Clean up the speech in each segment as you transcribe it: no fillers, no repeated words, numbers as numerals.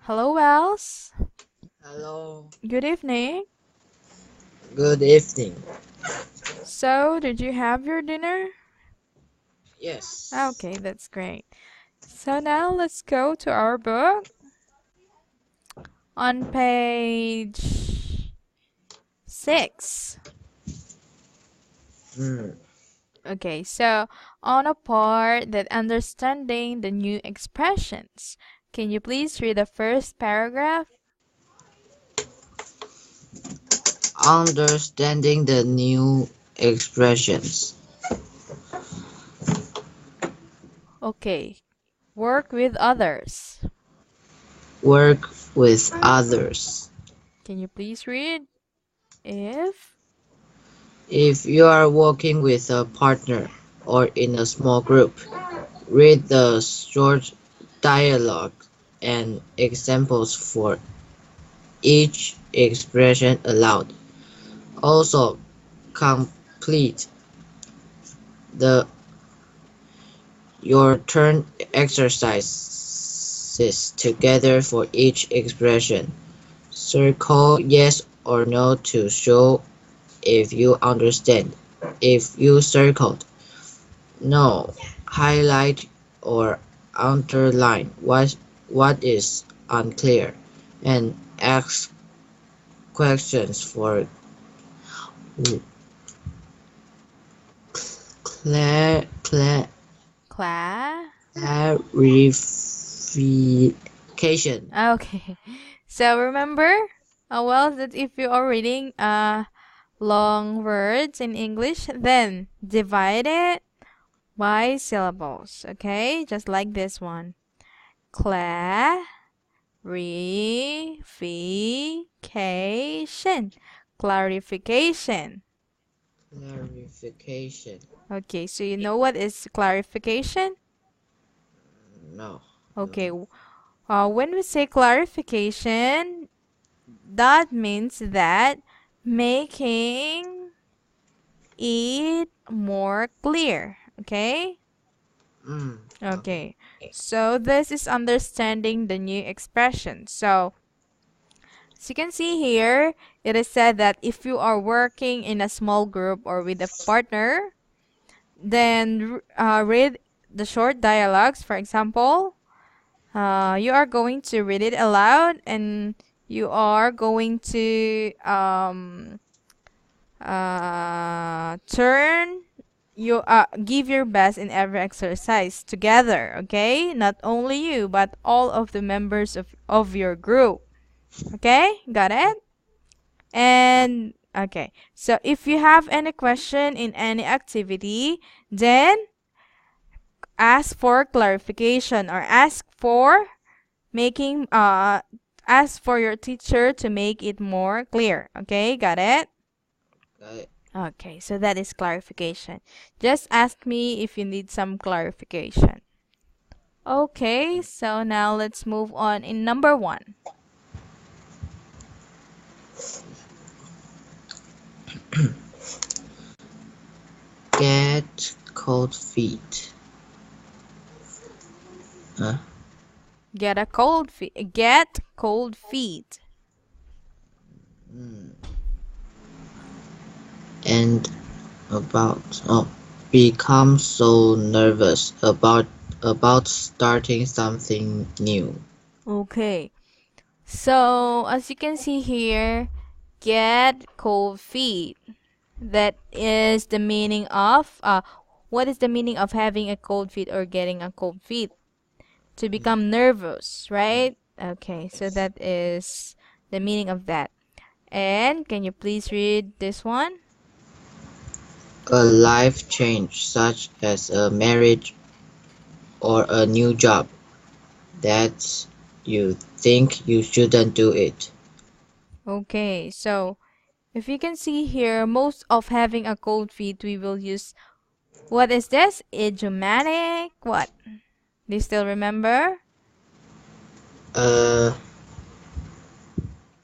Hello, Wells. Hello, Good evening. good evening. So, did you have your dinner? Yes. Okay, that's great. So, now let's go to our book on page 6. Hmm. Okay, so on a part that understanding the new expressions. Can you please read the first paragraph? Understanding the new expressions. Okay, work with others. Work with others. Can you please read? If. If you are working with a partner or in a small group, read the short dialogue and examples for each expression aloud. Also, complete the your turn exercises together for each expression. Circle yes or no to show if you understand. If you circled no, highlight or underline what is unclear and ask questions for clar- clar- Class. clarification. Okay. So remember, well, that if you are reading long words in English, then divide it by syllables. Okay, just like this one. Clarification. Clarification. Clarification. Okay, so you know what is clarification? No. Okay, when we say clarification, that means that making it more clear. Okay? Okay. Okay. So this is understanding the new expression. So as you can see here, it is said that if you are working in a small group or with a partner, then read the short dialogues. For example, you are going to read it aloud and you are going to turn you give your best in every exercise together, okay? Not only you, but all of the members of your group. Okay? Got it? And okay. So if you have any question in any activity, then ask for clarification or making ask for your teacher to make it more clear. Okay? Got it? Okay. Okay, so that is clarification. Just ask me if you need some clarification. Okay, so now let's move on in number 1. Get cold feet. Huh? Get cold feet. Mm. And become so nervous about starting something new. Okay. So, as you can see here, get cold feet. That is the meaning of what is the meaning of having a cold feet or getting a cold feet? To Mm. become nervous, Mm. right? Okay, so Yes. that is the meaning of that. And can you please read this one? A life change such as a marriage or a new job that you think you shouldn't do it. Okay, so if you can see here, most of having a cold feet, we will use what is this? Idiomatic. What? Do you still remember? Uh,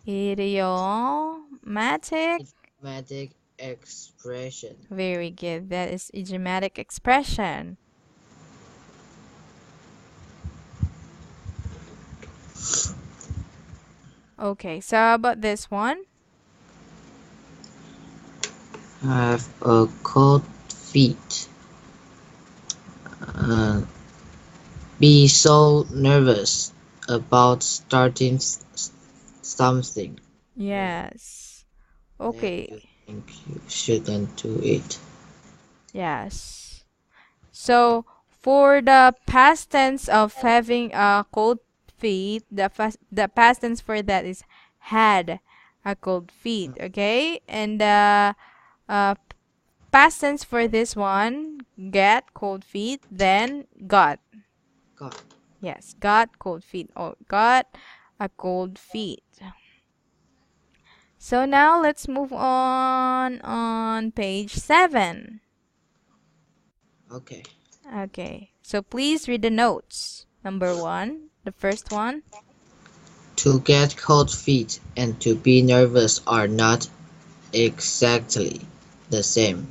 Idiomatic. idiomatic expression. Very good. That is idiomatic expression. Okay, so how about this one? Have a cold feet. Uh, be so nervous about starting something Yes. that Okay. you think you shouldn't do it. Yes. So for the past tense of having a cold feet, the past tense for that is had a cold feet. Okay, and the uh, past tense for this one, get cold feet, then got. God. Yes, got cold feet or got a cold feet. So now let's move on page 7. Okay. Okay, so please read the notes. Number 1, the first one. To get cold feet and to be nervous are not exactly the same.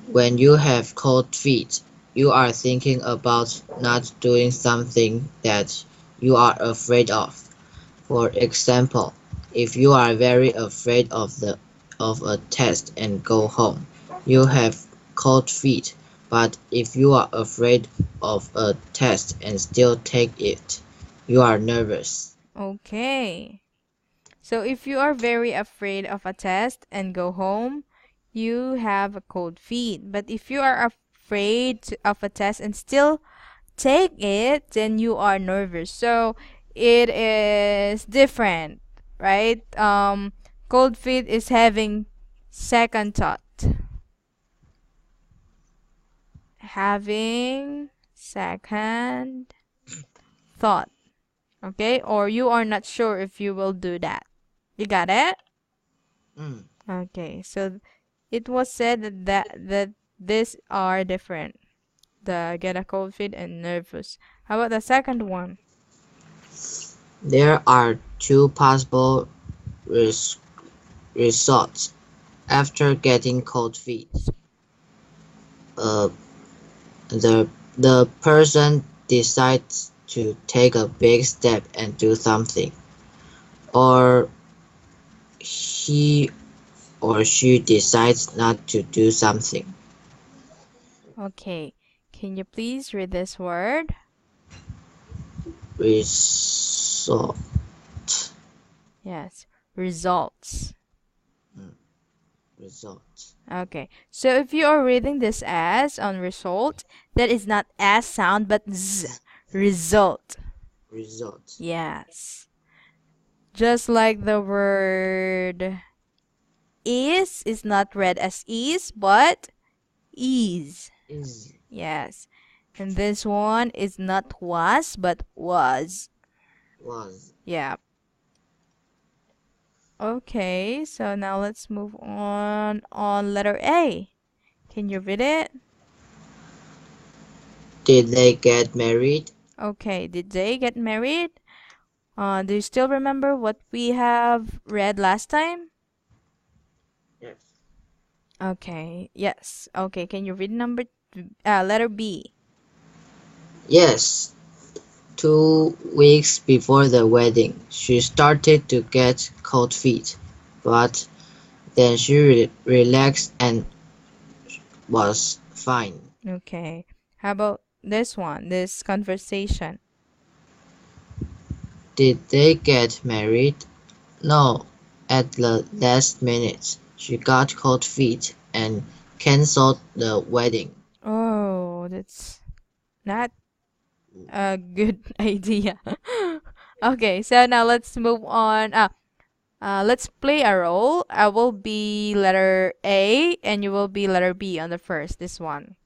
When you have cold feet, you are thinking about not doing something that you are afraid of. For example, if you are very afraid of a test and go home, you have cold feet. But if you are afraid of a test and still take it, you are nervous. Okay. So if you are very afraid of a test and go home, you have a cold feet. But if you are afraid of a test and still take it, then you are nervous. So it is different, right? Cold feet is having second thought. Having second thought. Okay? Or you are not sure if you will do that. You got it? Mm. Okay. So it was said that these are different. The get a cold feet and nervous. How about the second one? There are two possible res- results after getting cold feet. Uh, the person decides to take a big step and do something, or he or she decides not to do something. Okay. Can you please read this word? Result. Yes. Results. Mm, result. Okay. So if you are reading this as on result, that is not as sound but z. Result. Result. Yes. Just like the word is not read as is but is. Is Yes. And this one is not was but was. was. Yeah. Okay, so now let's move on letter A. Can you read it? Did they get married? Okay, did they get married? Do you still remember what we have read last time? Yes. Okay, yes. Okay, can you read letter B? Yes. 2 weeks before the wedding, she started to get cold feet, but then she relaxed and was fine. Okay. How about this one, this conversation? Did they get married? No, at the last minute, she got cold feet and cancelled the wedding. Oh, that's not a good idea. Okay, so now let's move on. Let's play a role. I will be letter A and you will be letter B on the first, this one.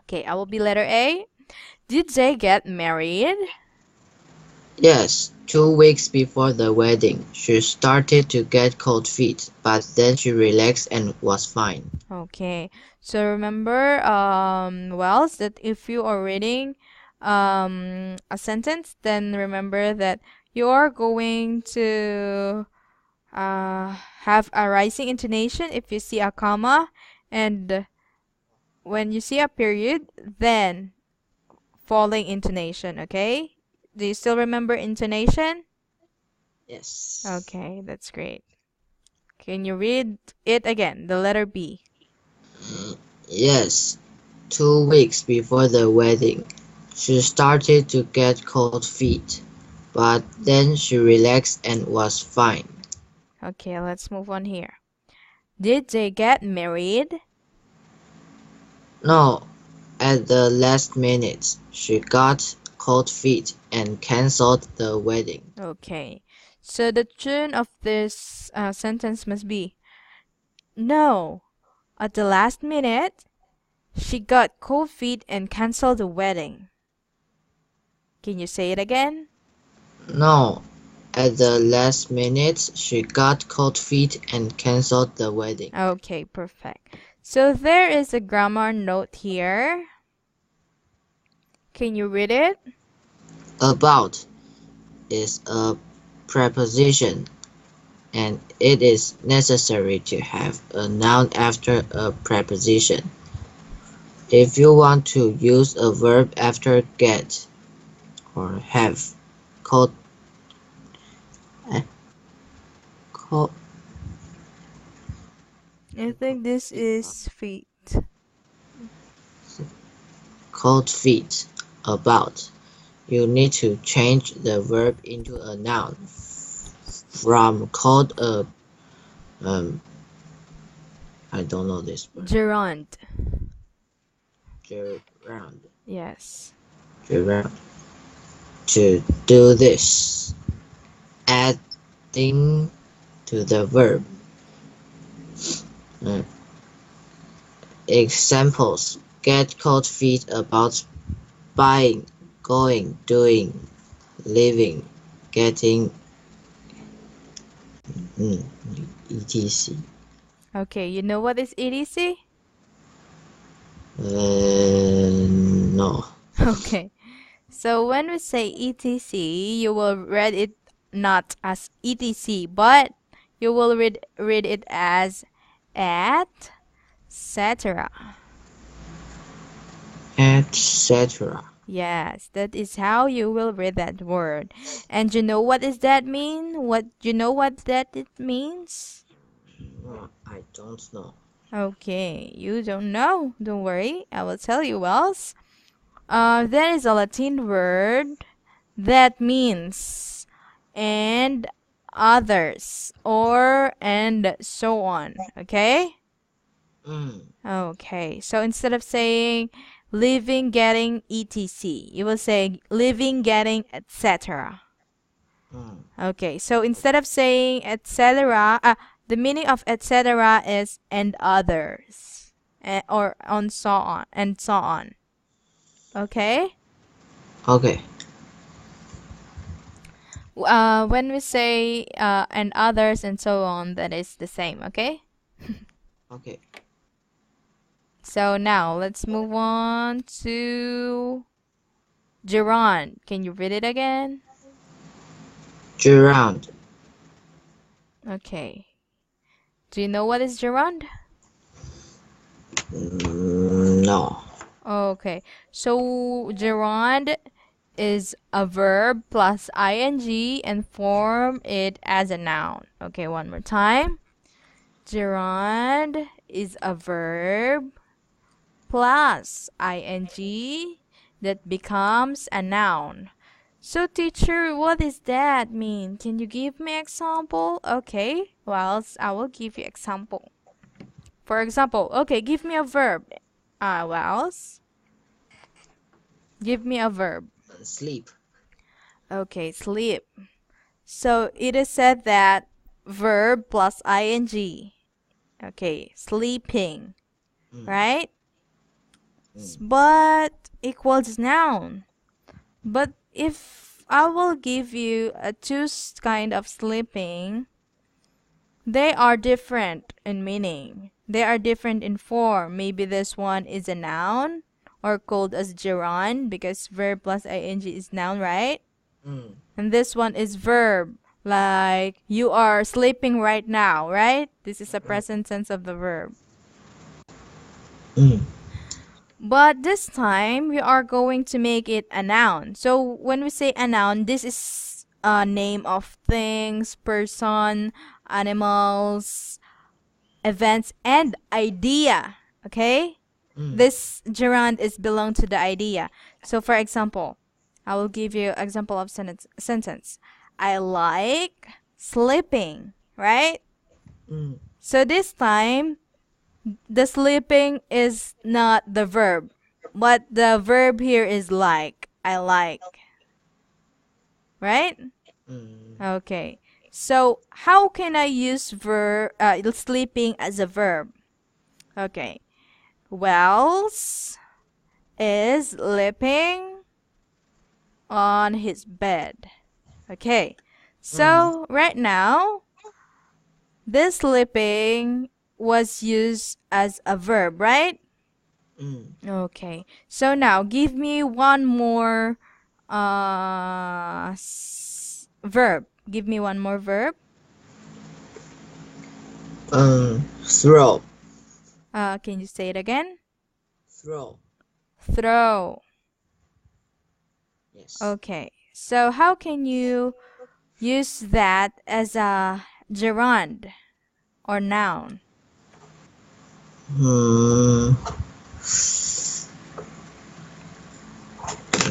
Okay, I will be letter A. Did they get married? Yes, 2 weeks before the wedding, she started to get cold feet, but then she relaxed and was fine. Okay, so remember, Wells, that if you are reading a sentence, then remember that you are going to have a rising intonation if you see a comma, and when you see a period, then falling intonation, okay? Do you still remember intonation? Yes. Okay, that's great. Can you read it again? The letter B. Yes. 2 weeks before the wedding, she started to get cold feet, but then she relaxed and was fine. Okay, let's move on here. Did they get married? No, at the last minute, she got cold feet and cancelled the wedding. Okay, so the tune of this sentence must be no. At the last minute, she got cold feet and canceled the wedding. Can you say it again? No, at the last minute, she got cold feet and cancelled the wedding. Okay, perfect. So there is a grammar note here. Can you read it? About is a preposition, and it is necessary to have a noun after a preposition. If you want to use a verb after get or have, cold, cold, I think this is feet. cold feet, about, you need to change the verb into a noun from cold um I don't know this word. Gerund. Gerund. Yes. Gerund. To do this, adding to the verb. Uh, Examples: get cold feet about buying, going, doing, living, getting, etc. Okay, you know what is EDC? No. Okay. So when we say ETC, you will read it not as ETC, but you will read it as et cetera. Etc. Yes, that is how you will read that word. And you know what does that mean? What you know what that it means? I don't know. Okay, you don't know. Don't worry, I will tell you else. That is a Latin word that means and others or and so on. Okay? Okay. So instead of saying living, getting, etc., you will say living, getting, etc. Okay. So instead of saying etc., the meaning of etc. is and others, or on so on and so on. Okay? Okay. When we say and others and so on, that is the same, okay? Okay. So now let's move on to gerund. Can you read it again? Gerund. Okay. Do you know what is gerund? No. Okay. So gerund is a verb plus ing and form it as a noun. Okay, one more time. Gerund is a verb plus ing that becomes a noun. So teacher, what does that mean? Can you give me example? Okay, well, I will give you example. For example, okay, give me a verb. Wells, give me a verb. Sleep. Okay, sleep. So it is said that verb plus ing. Okay, sleeping, right? But equals noun. But if I will give you a two kind of sleeping, they are different in meaning. They are different in form. Maybe this one is a noun or called as gerund because verb plus ing is noun, right? And this one is verb, like you are sleeping right now, right? This is a present tense of the verb. But this time we are going to make it a noun. So when we say a noun, this is name of things, person, animals, events, and idea. Okay? Mm. This gerund is belong to the idea. So for example, I will give you example of sentence. I like sleeping, right? Mm. So this time the sleeping is not the verb, but the verb here is like. I like, right? Mm. Okay. So how can I use sleeping as a verb? Okay. Wells is sleeping on his bed. Okay. Mm. So right now, this sleeping was used as a verb, right? Mm. Okay. So now give me one more verb. Give me one more verb. Throw. Can you say it again? Throw. Throw. Yes. Okay. So how can you use that as a gerund or noun? Hmm.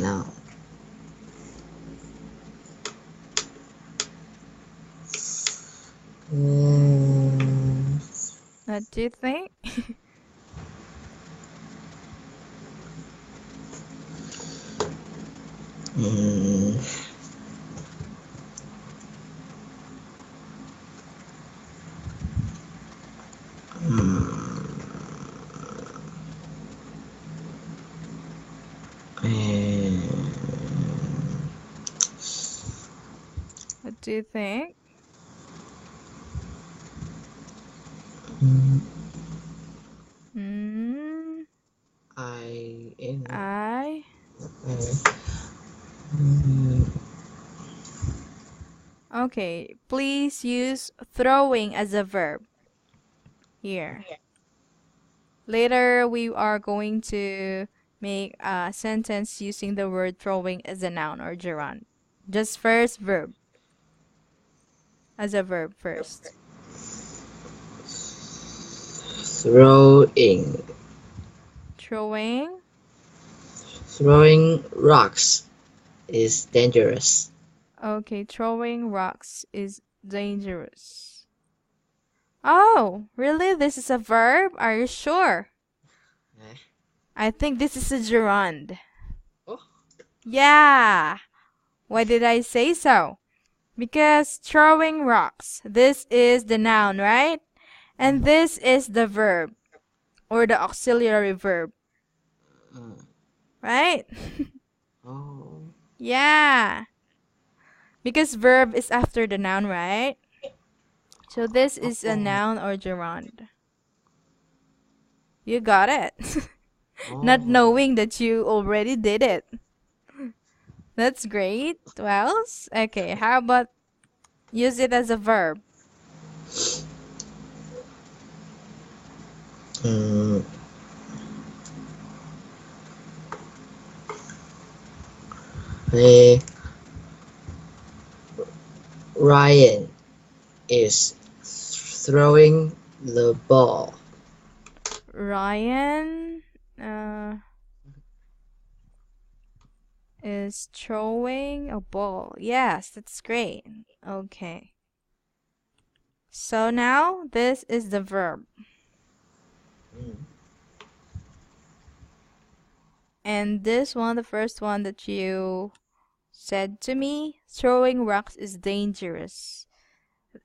Now. Mm. What do you think? Mm. What do you think? Mm. Mm, I in. I. Mm. Okay. Please use throwing as a verb here. Later, we are going to make a sentence using the word throwing as a noun or gerund. Just first verb as a verb first. Throwing. Throwing. Throwing rocks is dangerous. Okay, throwing rocks is dangerous. Oh, really? This is a verb? Are you sure? Eh? I think this is a gerund. Oh. Yeah. Why did I say so? Because throwing rocks. This is the noun, right? And this is the verb or the auxiliary verb, Mm. right? Oh. Yeah. Because verb is after the noun, right? So this is a Oh. noun or gerund. You got it. Not Oh. knowing that you already did it. That's great. Well, okay, how about use it as a verb? Mm. Eh, Ryan is throwing the ball. Ryan is throwing a ball. Yes, that's great. Okay. So now this is the verb. Mm. And this one, the first one that you said to me, throwing rocks is dangerous.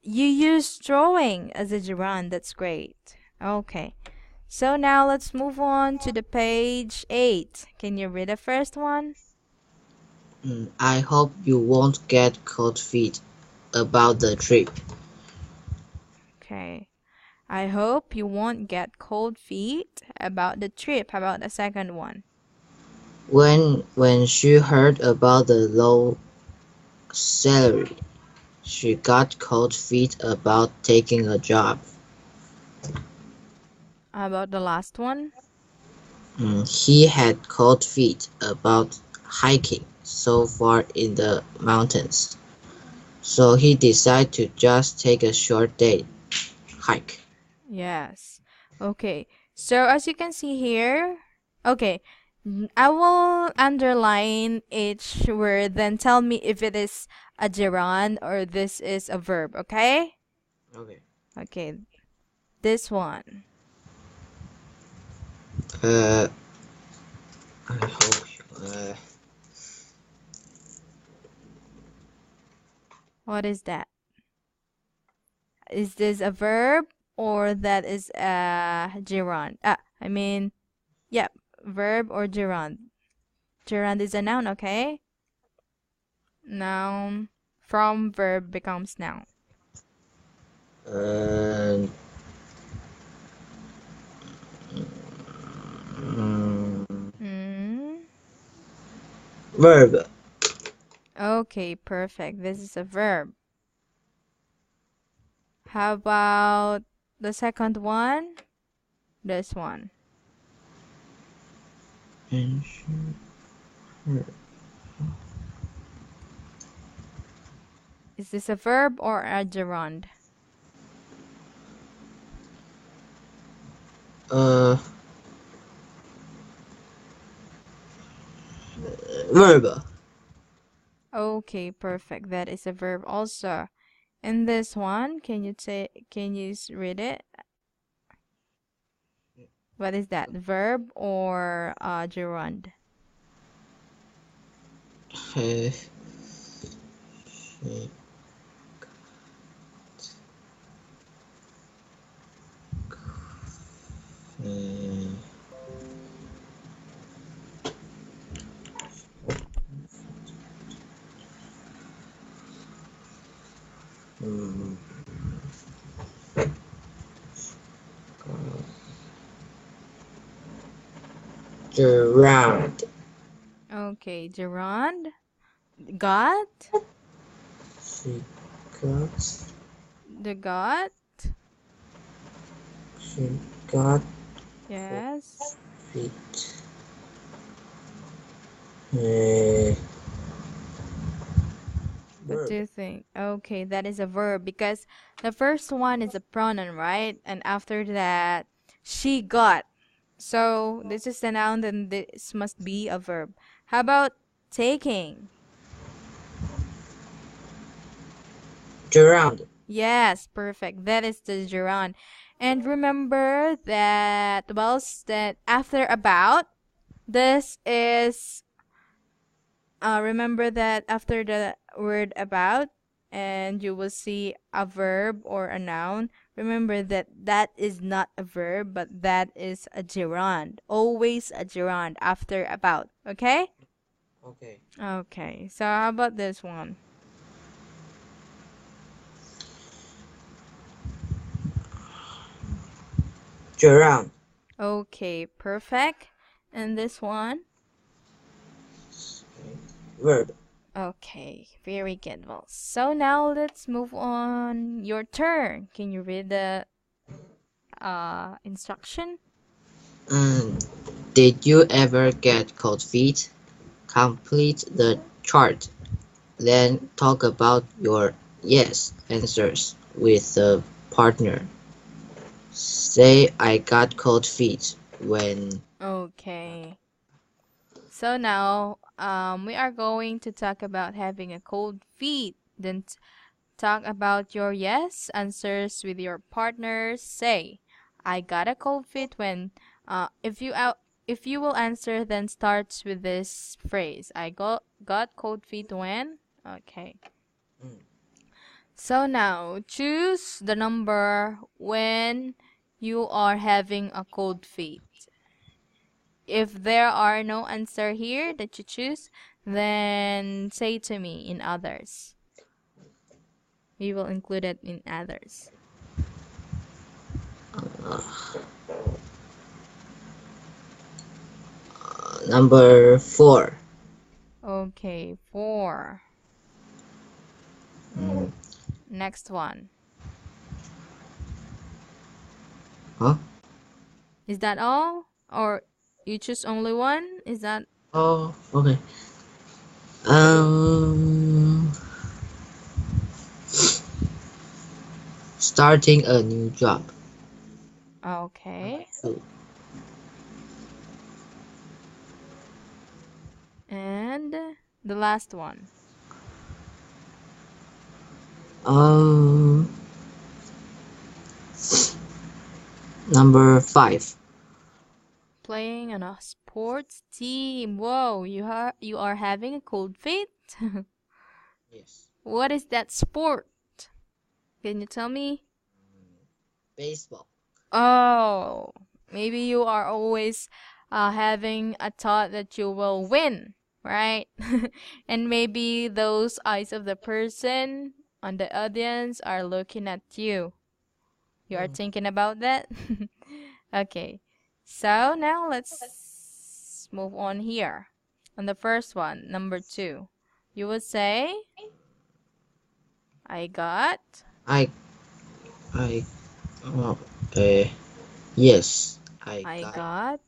You use throwing as a gerund. That's great. Okay. So now let's move on to the page 8. Can you read the first one? I hope you won't get cold feet about the trip. Okay. I hope you won't get cold feet about the trip. How about the second one? When she heard about the low salary, she got cold feet about taking a job. How about the last one? He had cold feet about hiking so far in the mountains. So he decided to just take a short hike. Yes. Okay. So as you can see here, okay, I will underline each word, then tell me if it is a gerund or this is a verb, okay? Okay. Okay, this one. Uh, I hope. What is that? Is this a verb or that is a gerund? I mean, yeah, verb or gerund. Gerund is a noun, okay? Noun from verb becomes noun. Uh, mm, Hmm. verb. Okay, perfect. This is a verb. How about the second one? This one. Is this a verb or a gerund? Uh, verb. Okay, perfect. That is a verb also. And this one, can you read it? What is that? Verb or gerund? Uh, mm, gerund. Okay, gerund. Got? She got. The got? She got Yes. feet. Uh, What do verb. you think? Okay, that is a verb because the first one is a pronoun, right? And after that, she got. So this is a noun, then this must be a verb. How about taking? Gerund. Yes, perfect. That is the gerund. And remember that whilst that after about, this is remember that after the word about, and you will see a verb or a noun. Remember that that is not a verb, but that is a gerund. Always a gerund after about. Okay? Okay. Okay. So how about this one? Gerund. Okay, perfect. And this one? Verb. Okay, very good. Well, so now let's move on. Your turn. Can you read the instruction? Mm, did you ever get cold feet? Complete the chart. Then talk about your yes answers with the partner. Say I got cold feet when Okay. So now, we are going to talk about having a cold feet. Then talk about your yes answers with your partner. Say, I got a cold feet when. If you will answer, then starts with this phrase. I got cold feet when. Okay. So now choose the number when you are having a cold feet. If there are no answer here that you choose, then say to me in others. We will include it in others. number 4. Okay, 4. Mm, Next one. huh? Is that all? Or you choose only one? Is that Oh, okay. Um, starting a new job. Okay. Two. And the last one. Um, Number 5. Playing on a sports team. Whoa, you are having a cold feet? Yes. What is that sport? Can you tell me? Baseball. Oh, maybe you are always having a thought that you will win, right? And maybe those eyes of the person on the audience are looking at you. You are Hmm. thinking about that? Okay. So now let's move on here. On the first one, number 2. You would say, I got. I I oh, uh, yes, I I got got.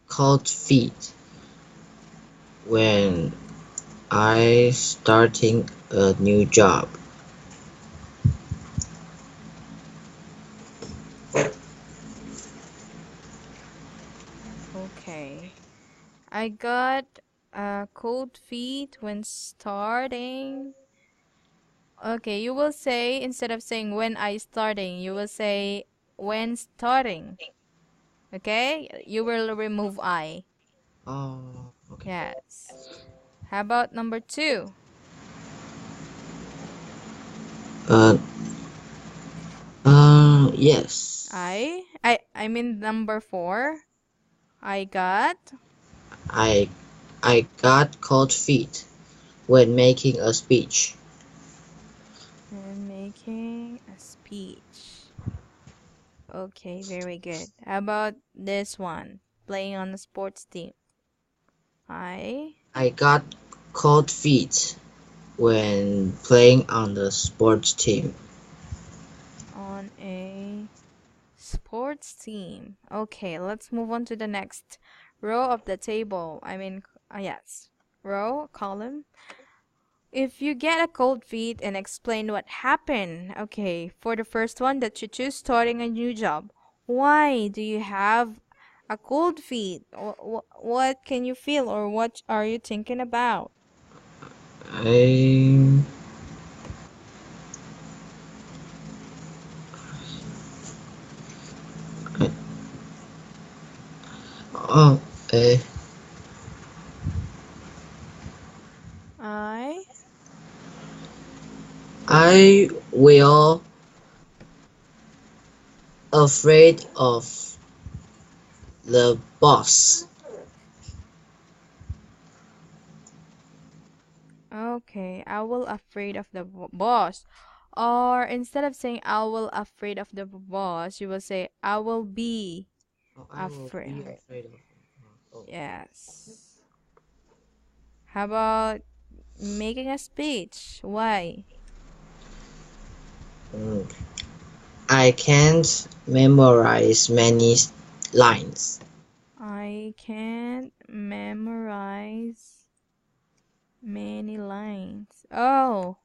cold feet when I starting a new job. Okay. I got cold feet when starting. Okay, you will say, instead of saying when I starting, you will say when starting. Okay? You will remove I. Oh, okay. Yes. How about number 2? Uh, yes. I mean number 4. I got. I I got cold feet when making a speech. And making a speech. Okay, very good. How about this one? Playing on a sports team. I I got cold feet when playing on the sports team. on a sports team. Okay, let's move on to the next row of the table. Yes, row, column. If you get a cold feet and explain what happened. Okay, for the first one that you choose starting a new job. Why do you have a cold feet? What can you feel or what are you thinking about? I oh uh, I I will afraid of the boss. Okay, I will afraid of the boss. Or instead of saying I will afraid of the boss, you will say I will be Oh, I will be afraid. afraid of. Oh, Yes. How about making a speech? Why? mm, I can't memorize many lines. I can't memorize many lines. Oh,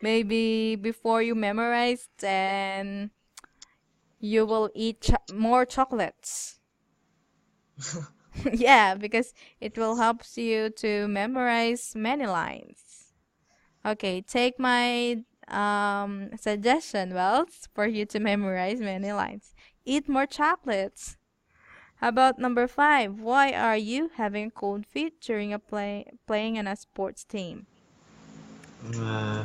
maybe before you memorize, then you will eat more chocolates. Yeah, because it will help you to memorize many lines. Okay, take my suggestion, Wells, for you to memorize many lines. Eat more chocolates. How about number 5? Why are you having cold feet during a playing in a sports team? Uh,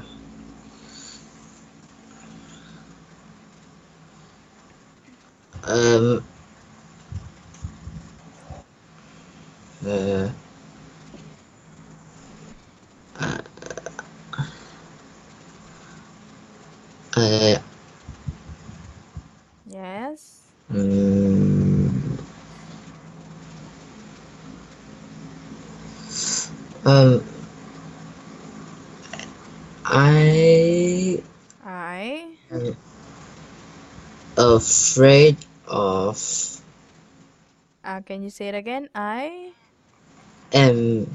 um, uh, uh, uh, Yes. mm, um, I I am afraid of can you say it again? I am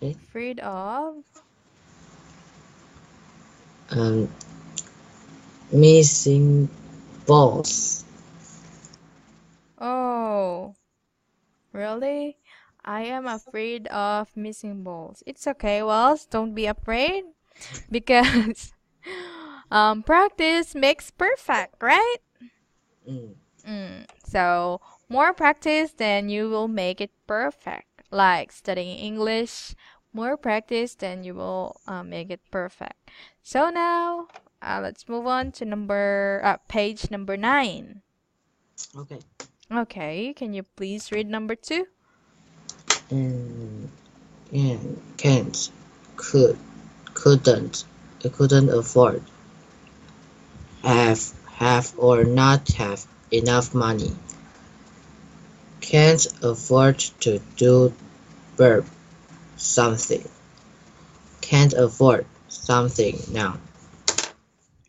afraid of Um, Missing balls. Oh, really? I am afraid of missing balls. It's okay, Wells. Don't be afraid because practice makes perfect, right? Mm, So, more practice, then you will make it perfect. Like studying English, more practice, then you will make it perfect. So now, let's move on to page number 9. okay. Okay, can you please read number 2? And can't, could, couldn't, couldn't afford, have or not have enough money, can't afford to do verb something, can't afford something now.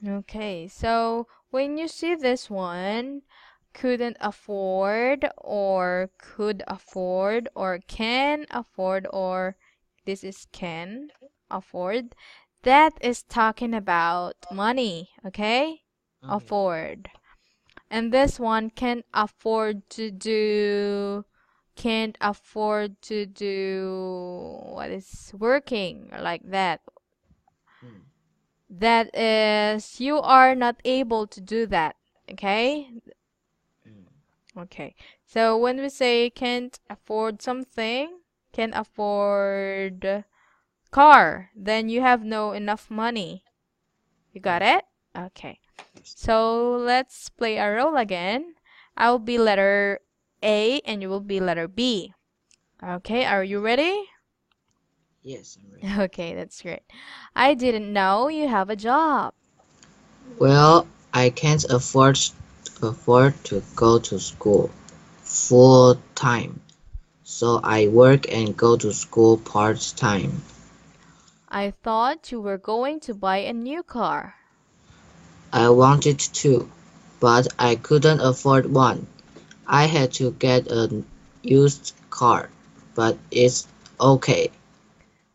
Okay, so when you see this one, couldn't afford or could afford or can afford or this is can afford, that is talking about money, okay? Okay. Afford. And this one can't afford to do what is working like that. Mm, That is, you are not able to do that. Okay? mm, Okay. So when we say can't afford something, can't afford car, then you have no enough money. You got mm, it? Okay. yes. So let's play a role again. I'll be letter A and you will be letter B. Okay, are you ready? Yes, I'm ready. Okay, that's great. I didn't know you have a job. Well, I can't afford to go to school full time, so I work and go to school part time. I thought you were going to buy a new car. I wanted to, but I couldn't afford one. I had to get a used car, but it's okay.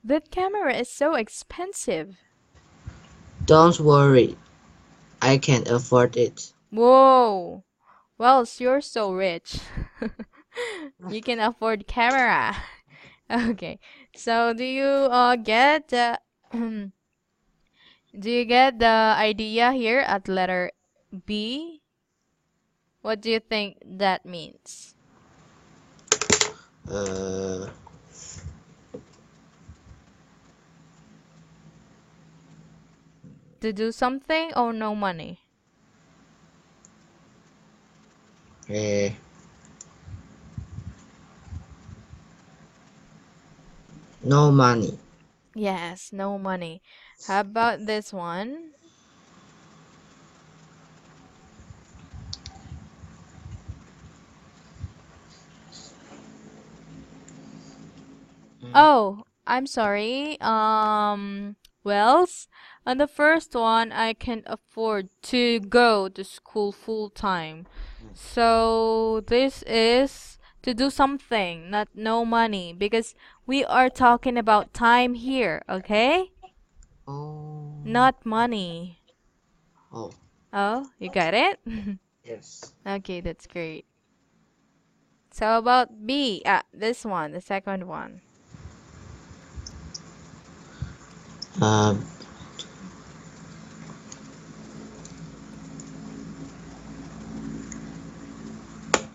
That camera is so expensive. Don't worry, I can afford it. Whoa. Well, you're so rich. You can afford camera. Okay. So do you get the do you get the idea here at letter B? What do you think that means? Uh, To do something or no money? eh, no money. Yes, no money. How about this one? Mm, Oh, I'm sorry. Wells, on the first one, I can afford to go to school full time. So this is to do something, not no money, because we are talking about time here, okay? oh, Not money. oh, Oh, you got it? yes. Okay, that's great. So about B, this one, the second one. Um,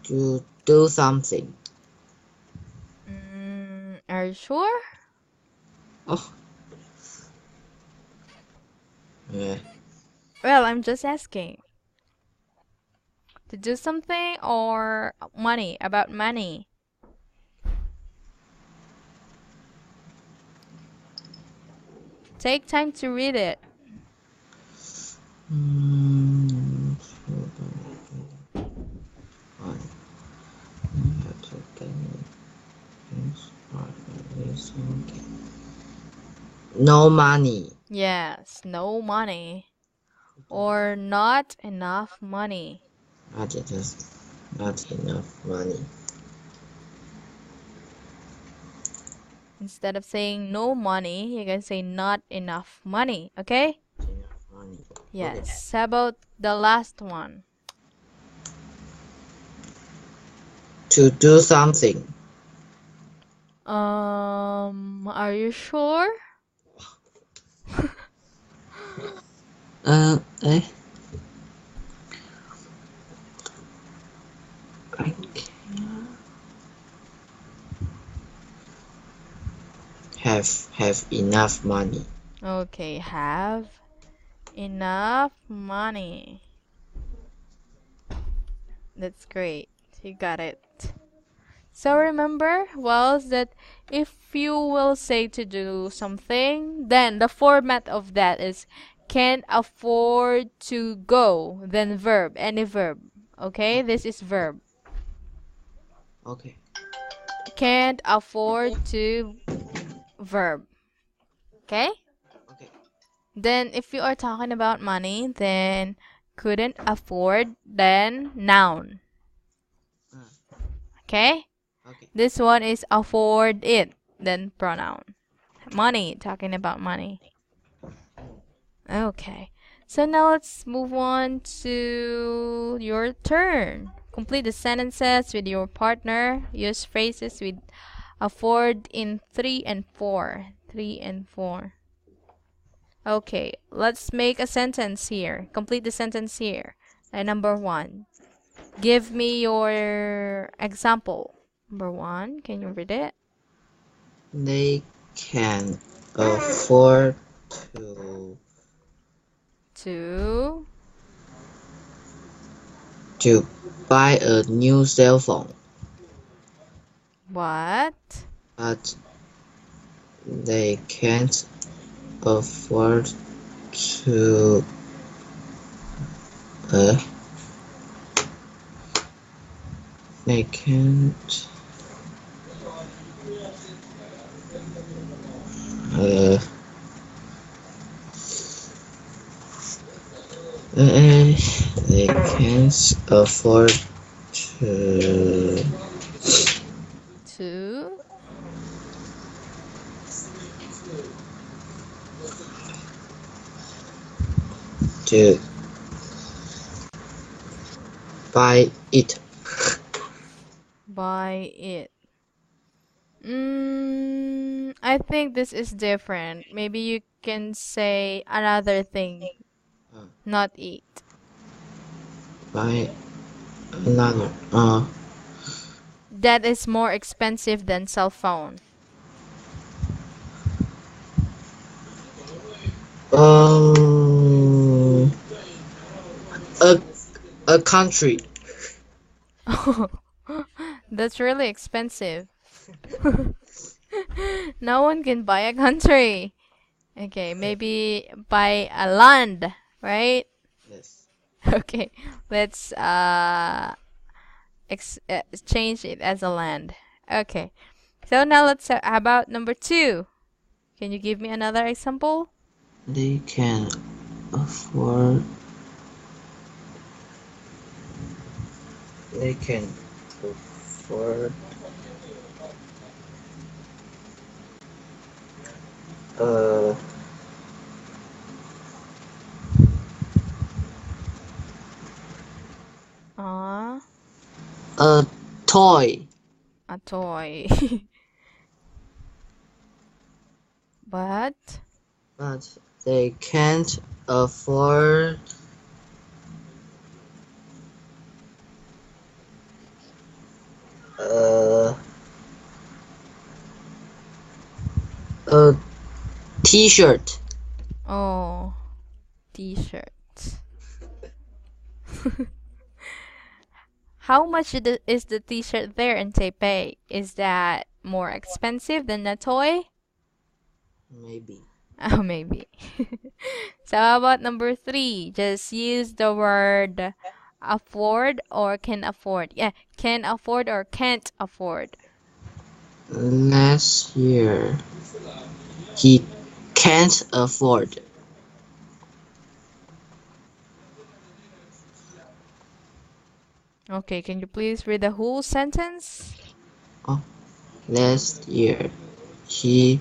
to do something. Are you sure? Oh, yeah. Well, I'm just asking. To do something or money, about money. Take time to read it. Mm, one, have to get no money. Yes, no money or not enough money. Not enough money. Instead of saying no money, you can say not enough money, okay? Yes. How about the last one? To do something. Are you sure? Eh, I have enough money. Okay, have enough money. That's great. You got it. So remember, Wells, that if you will say to do something, then the format of that is can't afford to go, then verb, any verb. Okay, this is verb. Okay. Can't afford to verb. Okay? Okay. Then if you are talking about money, then couldn't afford, then noun. Uh, Okay? okay. This one is afford it, then pronoun. Money, talking about money. Okay. So now let's move on to your turn. Complete the sentences with your partner. Use phrases with afford in 3 and 4. 3 and 4. Okay, let's make a sentence here. Complete the sentence here. And number 1. Give me your example. Number 1, can you read it? They can afford to To to buy a new cell phone, what? but they can't afford to uh, they can't uh, they can't afford to To to buy it. buy it. I think this is different. Maybe you can say another thing, Uh, not eat. buy another That is more expensive than cell phone. um a a country. That's really expensive. No one can buy a country. Okay, maybe buy a land, right? Yes. Okay, let's change it as a land. Okay, so now let's how about number 2. Can you give me another example? They can afford they can afford uh Ah, a toy, a toy. But but they can't afford uh a t-shirt. oh, t-shirt. How much is the t-shirt there in Taipei? Is that more expensive than a toy? Maybe. Oh, maybe. So how about number 3? Just use the word afford or can afford. Yeah, can afford or can't afford. Last year he can't afford. Okay, can you please read the whole sentence? Oh, last year he